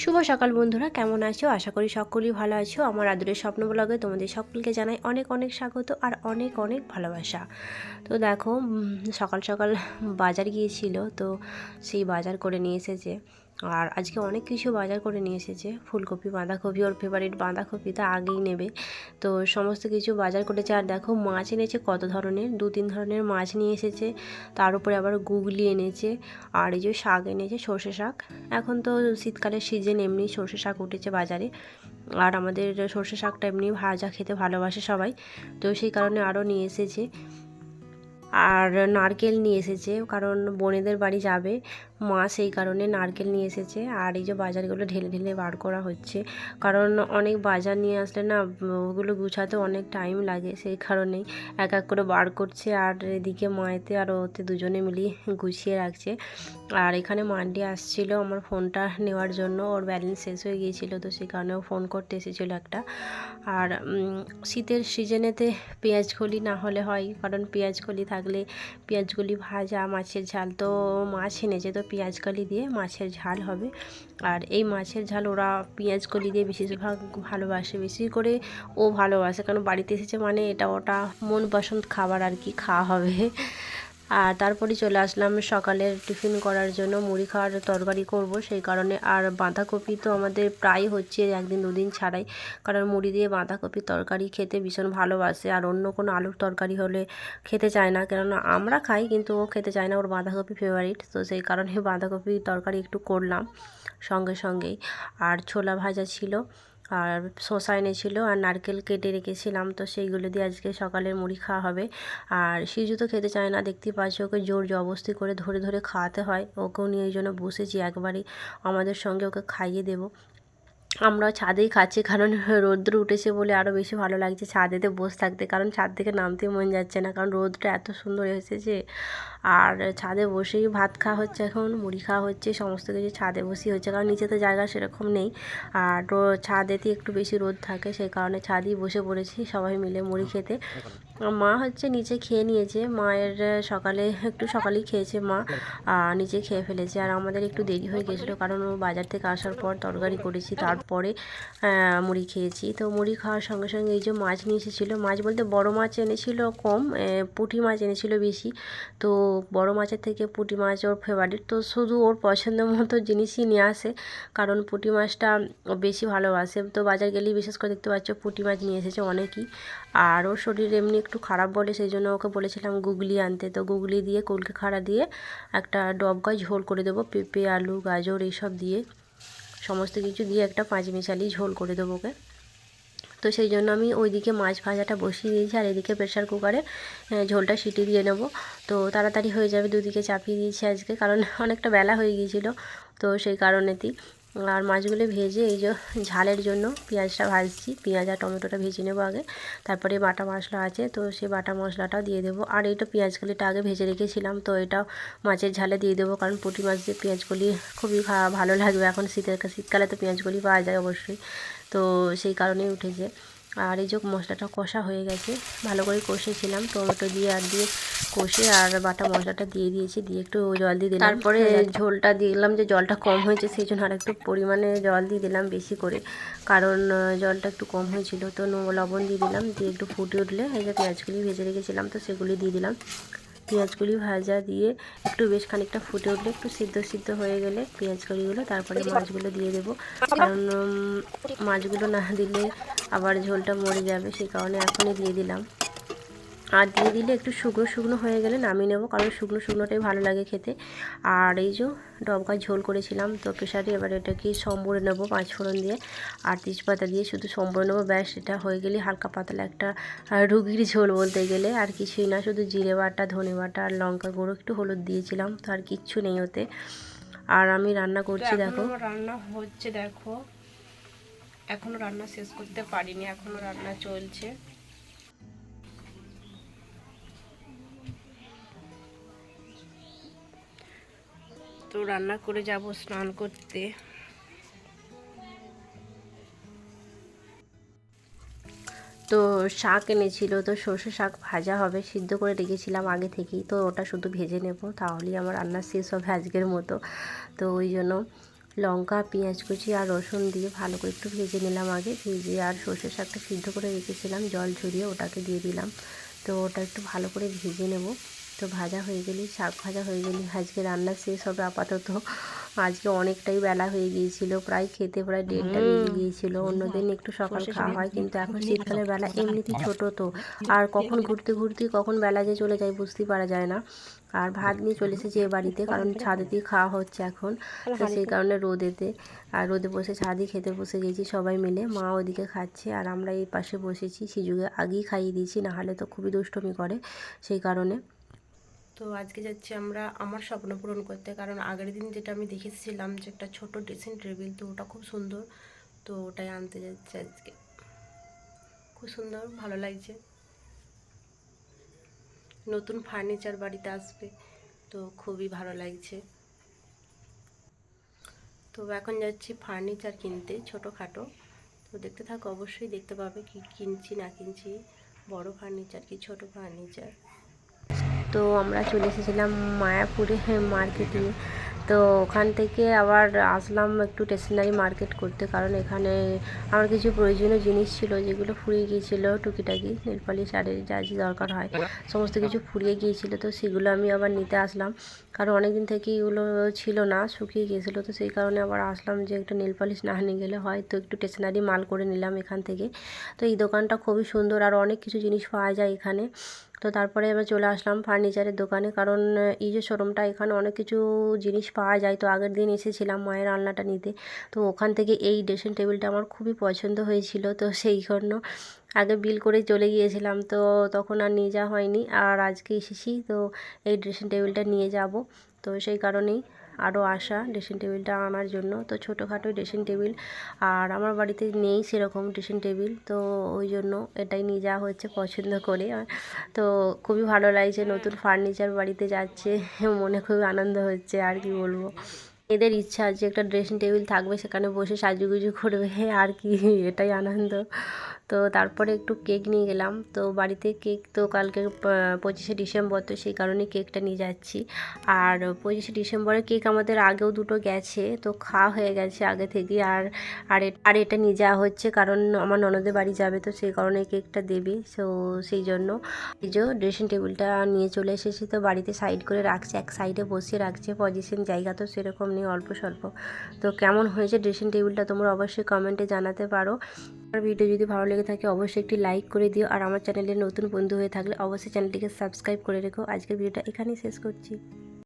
শুভ সকাল বন্ধুরা, কেমন আছো? আশা করি সকলেই ভালো আছো। আমার আদরের স্বপ্ন ব্লগে তোমাদের সকলকে জানাই অনেক অনেক স্বাগত আর অনেক অনেক ভালোবাসা। তো দেখো, সকাল সকাল বাজার গিয়েছিল, তো সেই বাজার করে নিয়ে এসেছে। আর আজকে অনেক কিছু বাজার করে নিয়ে এসেছে। ফুলকপি, বাঁধাকপি, ওর ফেভারিট বাঁধাকপি তো আগেই নেবে। তো সমস্ত কিছু বাজার করেছে। আর দেখো, মাছ এনেছে কত ধরনের, 2-3 ধরনের মাছ নিয়ে এসেছে। তার উপরে আবার গুগলি এনেছে। আর এই যে শাক এনেছে, সর্ষে শাক। এখন তো শীতকালের সিজন, এমনি সর্ষে শাক উঠেছে বাজারে। আর আমাদের সর্ষে শাকটা এমনি ভাজা খেতে ভালোবাসে সবাই, তো সেই কারণে আরও নিয়ে এসেছে। আর নারকেল নিয়ে এসেছে, কারণ বোনেদের বাড়ি যাবে মা, সেই কারণে নারকেল নিয়ে এসেছে। আর এই যে বাজারগুলো ঢেলে ঢেলে বার করা হচ্ছে, কারণ অনেক বাজার নিয়ে আসলে না ওগুলো গুছাতে অনেক টাইম লাগে, সেই কারণেই এক এক করে বার করছে। আর এদিকে মায়েতে আর ওতে দুজনে মিলিয়ে গুছিয়ে রাখছে। আর এখানে মান্ডি আসছিল আমার ফোনটা নেওয়ার জন্য, ওর ব্যালেন্স শেষ হয়ে গিয়েছিলো, তো সেই কারণে ও ফোন করতে এসেছিলো একটা। আর শীতের সিজনেতে পেঁয়াজকলি না হলে হয়, কারণ পেঁয়াজকলি থাকলে পেঁয়াজকলি ভাজা, মাছের ঝাল, তো মাছ এনেছে তো পেঁয়াজকলি দিয়ে মাছের ঝাল হবে। আর এই মাছের ঝাল ওরা পেঁয়াজকলি দিয়ে বেশিরভাগ ভালোবাসে, বেশি করে ও ভালোবাসে, কারণ বাড়িতে এসেছে মানে এটা ওটা মন পছন্দ খাবার আর কি খাওয়া হবে। আর তারপরে চলে আসলাম সকালের টিফিন করার জন্য, মুড়ি খাওয়ার তরকারি করব সেই কারণে। আর বাঁধাকপি তো আমাদের প্রায় হচ্ছে, একদিন দুদিন ছাড়াই, কারণ মুড়ি দিয়ে বাঁধাকপির তরকারি খেতে ভীষণ ভালোবাসে। আর অন্য কোনো আলুর তরকারি হলে খেতে চায় না, কেননা আমরা খাই কিন্তু ও খেতে চায় না, ওর বাঁধাকপি ফেভারিট, তো সেই কারণে বাঁধাকপি তরকারি একটু করলাম সঙ্গে সঙ্গেই। আর ছোলা ভাজা ছিল, আর শসা এনেছিল, আর নারকেল কেটে রেখেছিলাম, তো সেইগুলো দিয়ে আজকে সকালের মুড়ি খাওয়া হবে। আর সিজু তো খেতে চায় না, দেখতেই পাচ্ছি, ওকে জোর জবরদস্তি করে ধরে ধরে খাওয়াতে হয়, ওকেও নিয়ে এই জন্য বসেছি একবারই আমাদের সঙ্গে ওকে খাইয়ে দেবো। আমরাও ছাদেই খাচ্ছি, কারণ রৌদ্র উঠেছে বলে আরও বেশি ভালো লাগছে ছাদেতে বসে থাকতে, কারণ ছাদ থেকে নামতে মন যাচ্ছে না, কারণ রোদটা এত সুন্দর এসেছে। আর ছাদে বসেই ভাত খাওয়া হচ্ছে, এখন মুড়ি খাওয়া হচ্ছে, সমস্ত কিছু ছাদে বসেই হচ্ছে, কারণ নিচে তো জায়গা সেরকম নেই। আর ছাদেতে একটু বেশি রোদ থাকে, সেই কারণে ছাদেই বসে পড়েছি সবাই মিলে মুড়ি খেতে। মা হচ্ছে নিচে খেয়ে নিয়েছে, মায়ের সকালে একটু সকালেই খেয়েছে মা, নিচে খেয়ে ফেলেছে। আর আমাদের একটু দেরি হয়ে গেছিলো, কারণ ও বাজার থেকে আসার পর তরকারি করেছি, তারপরে মুড়ি খেয়েছি। তো মুড়ি খাওয়ার সঙ্গে সঙ্গে এই যে মাছ নিয়ে এসেছিলো, মাছ বলতে বড় মাছ এনেছিল কম, পুঁটি মাছ এনেছিল বেশি। তো বড় মাছের থেকে পুঁটি মাছ ওর ফেভারিট, তো শুধু ওর পছন্দের মতো জিনিসই নিয়ে আসে, কারণ পুঁটি মাছটা ও বেশি ভালোবাসে। তো বাজার গেলেই বিশেষ করে দেখতে পাচ্ছ পুঁটি মাছ নিয়ে এসেছে অনেকই। আর ওর শরীর এমনি একটু খারাপ বলে সেই জন্য ওকে বলেছিলাম গুগলি আনতে, তো গুগলি দিয়ে কলকে খাড়া দিয়ে একটা ডবকা ঝোল করে দেবো, পেঁপে, আলু, গাজর এইসব দিয়ে, সমস্ত কিছু দিয়ে একটা পাঁচমিশালি ঝোল করে দেবো ওকে। তো সেই জন্য আমি ওইদিকে মাছ ভাজাটা বসিয়ে দিয়েছি, আর এদিকে প্রেশার কুকারে ঝোলটা সিটি দিয়ে নেবো, তো তাড়াতাড়ি হয়ে যাবে। দুদিকে চাপিয়ে দিয়েছি আজকে, কারণ অনেকটা বেলা হয়ে গিয়েছিলো, তো সেই কারণেতেই। আর মাছগুলো ভেজে এই যে ঝালের জন্য পেঁয়াজটা ভাজছি, পেঁয়াজ আর টমেটোটা ভেজে নেবো আগে, তারপরে বাটা মশলা আছে তো সেই বাটা মশলাটাও দিয়ে দেবো। আর এইটা পেঁয়াজকলিটা আগে ভেজে রেখেছিলাম, তো এটাও মাছের ঝালে দিয়ে দেবো, কারণ পুঁটি মাছ দিয়ে পেঁয়াজকলি খুবই ভালো লাগবে। এখন শীতকালে তো পেঁয়াজকলি পাওয়া যায় অবশ্যই, তো সেই কারণেই উঠেছে। আর এই যে মশলাটা কষা হয়ে গেছে, ভালো করে কষেছিলাম টমেটো দিয়ে, আর দিয়ে কষে আর বাটা মশলাটা দিয়ে দিয়েছি, দিয়ে একটু জল দিয়ে দিলাম। তারপরে ঝোলটা দিলাম, যে জলটা কম হয়েছে সেই জন্য আর একটু পরিমাণে জল দিয়ে দিলাম বেশি করে, কারণ জলটা একটু কম হয়েছিল। তো লবণ দিয়ে দিলাম, দিয়ে একটু ফুটে উঠলে এই যে পেঁয়াজগুলি ভেজে রেখেছিলাম তো সেগুলি দিয়ে দিলাম। পেঁয়াজগুলি ভাজা দিয়ে একটু বেশ খানিকটা ফুটে উঠলে, একটু সিদ্ধ সিদ্ধ হয়ে গেলে পেঁয়াজকলিগুলো, তারপরে মাছগুলো দিয়ে দেবো, কারণ মাছগুলো না দিলে আবার ঝোলটা মরে যাবে, সেই কারণে এখনই দিয়ে দিলাম। আর দিয়ে দিলে একটু শুকনো শুকনো হয়ে গেলে নামিয়ে নেবো, কারণ শুকনো শুকনোটাই ভালো লাগে খেতে। আর এই যে ডবকা ঝোল করেছিলাম তো প্রেশারে, এবার এটাকে সম্বরে নেবো পাঁচফোড়ন দিয়ে আর তেজপাতা দিয়ে, শুধু সম্বরে নেবো, ব্যাস এটা হয়ে গেলে হালকা পাতলা একটা রুগীর ঝোল বলতে গেলে, আর কিছুই না, শুধু জিরে বাটা, ধনে বাটা আর লঙ্কা গুঁড়ো, একটু হলুদ দিয়েছিলাম, তো আর কিচ্ছু নেই ওতে। আর আমি রান্না করছি, দেখো রান্না হচ্ছে, দেখো এখনও রান্না শেষ করতে পারিনি, এখনও রান্না চলছে। তো রান্না করে যাব স্নান করতে। তো শাক এনেছিল, তো সর্ষে শাক ভাজা হবে, সিদ্ধ করে রেখেছিলাম আগে থেকেই, তো ওটা শুধু ভেজে নেব, তাহলেই আমার রান্না শেষ হবে আজকের মতো। তো ওই জন্য লঙ্কা, পেঁয়াজ কুচি আর রসুন দিয়ে ভালো করে একটু ভেজে নিলাম আগে। ভেজে আর সর্ষের শাকটা সিদ্ধ করে রেখেছিলাম জল ঝরিয়ে, ওটাকে দিয়ে দিলাম। তো ওটা একটু ভালো করে ভেজে নেব। তো ভাজা হয়ে গেলেই, শাক ভাজা হয়ে গেলেই আজকে রান্না শেষ হবে আপাতত। আজকে অনেকটাই বেলা হয়ে গিয়েছিল, প্রায় খেতে প্রায় 1:30টা বেজে গিয়েছিল। অন্যদিন একটু সকাল খাওয়া হয়, কিন্তু এখন শীতকালের বেলা এমনিতেই ছোটো তো, আর কখন ঘুরতে ঘুরতে কখন বেলা যে চলে যায় বুঝতেই পারা যায় না। আর ভাত নিয়ে চলে এসেছি এ বাড়িতে, কারণ ছাদেতেই খাওয়া হচ্ছে এখন, তো সেই কারণে রোদেতে, আর রোদে বসে ছাদই খেতে বসে গেছি সবাই মিলে। মা ওদিকে খাচ্ছে আর আমরা এই পাশে বসেছি। সিজুকে আগেই খাইয়ে দিয়েছি, নাহলে তো খুবই দুষ্টুমি করে, সেই কারণে। তো আজকে যাচ্ছি আমরা আমার স্বপ্ন পূরণ করতে, কারণ আগের দিন যেটা আমি দেখেছিলাম যে একটা ছোট ড্রেসিং টেবিল, তো ওটা খুব সুন্দর, তো ওটাই আনতে যাচ্ছি আজকে। খুব সুন্দর, ভালো লাগছে। নতুন ফার্নিচার বাড়িতে আসবে, তো খুবই ভালো লাগছে। তো এখন যাচ্ছি ফার্নিচার কিনতে, ছোটোখাটো। তো দেখতে থাকো, অবশ্যই দেখতে পাবে কি কিনছি না কিনছি, বড় ফার্নিচার কি ছোট ফার্নিচার। তো আমরা চলে এসেছিলাম মায়াপুরে মার্কেটে। তো ওখান থেকে আবার আসলাম একটু স্টেশনারি মার্কেট করতে, কারণ এখানে আমার কিছু প্রয়োজনীয় জিনিস ছিল যেগুলো ফুরিয়ে গিয়েছিল, টুকিটাকি নেলপালিশ আর যা যা দরকার হয় সমস্ত কিছু ফুরিয়ে গিয়েছিল। তো সেগুলো আমি আবার নিতে আসলাম, কারণ অনেক দিন থেকে এগুলো ছিল না, শুকিয়ে গিয়েছিলো। তো সেই কারণে আবার আসলাম যে একটু নেলপালিশ না নিয়ে গেলে হয়, তো একটু স্টেশনারি মাল করে নিলাম এখান থেকে। তো এই দোকানটা খুবই সুন্দর আর অনেক কিছু জিনিস পাওয়া যায় এখানে। তো তারপরে আমরা চলে আসলাম ফার্নিচারের দোকানে, কারণ এই যে শোরুমটা, এখানে অনেক কিছু জিনিস পাওয়া যায়। তো আগের দিন এসেছিলাম মায়ের আলনাটা নিতে, তো ওখান থেকে এই ড্রেসিং টেবিলটা আমার খুবই পছন্দ হয়েছিল। তো সেই জন্য আগে বিল করে চলে গিয়েছিলাম, তো তখন আর নিয়ে যাওয়া হয়নি। আর আজকে এসেছি, তো এই ড্রেসিং টেবিলটা নিয়ে যাব। তো সেই কারণেই আরও আসা ড্রেসিং টেবিলটা আনার জন্য। তো ছোটোখাটো ড্রেসিং টেবিল, আর আমার বাড়িতে নেই সেরকম ড্রেসিং টেবিল, তো ওই জন্য এটাই নিয়ে যাওয়া হচ্ছে পছন্দ করে। তো খুবই ভালো লাগছে, নতুন ফার্নিচার বাড়িতে যাচ্ছে, মনে খুবই আনন্দ হচ্ছে, আর কি বলবো। এদের ইচ্ছা যে একটা ড্রেসিং টেবিল থাকবে, সেখানে বসে সাজুগুজু করবে, আর কি, এটাই আনন্দ। তো তারপরে একটু কেক নিয়ে গেলাম। তো বাড়িতে কেক তো কালকে 25শে ডিসেম্বর, তো সেই কারণে কেকটা নিয়ে যাচ্ছি। আর 25শে ডিসেম্বরের কেক আমাদের আগেও দুটো গেছে, তো খাওয়া হয়ে গেছে আগে থেকে। আর এটা নিয়ে যাওয়া হচ্ছে, কারণ আমার ননদের বাড়ি যাবে, তো সেই কারণে কেকটা দেবে। সো সেই জন্য এই যে ড্রেসিং টেবিলটা নিয়ে চলে এসেছি। তো বাড়িতে সাইড করে রাখছে, এক সাইডে বসিয়ে রাখছে, পজিশন জায়গা তো সেরকম নেই, অল্প স্বল্প। তো কেমন হয়েছে ড্রেসিং টেবিলটা তোমরা অবশ্যই কমেন্টে জানাতে পারো। আর ভিডিও যদি ভালো লেগে থাকে অবশ্যই একটি লাইক করে দিও, আর আমার চ্যানেলে নতুন বন্ধু হয়ে থাকলে অবশ্যই চ্যানেলটিকে সাবস্ক্রাইব করে রেখো। আজকের ভিডিওটা এখানেই শেষ করছি।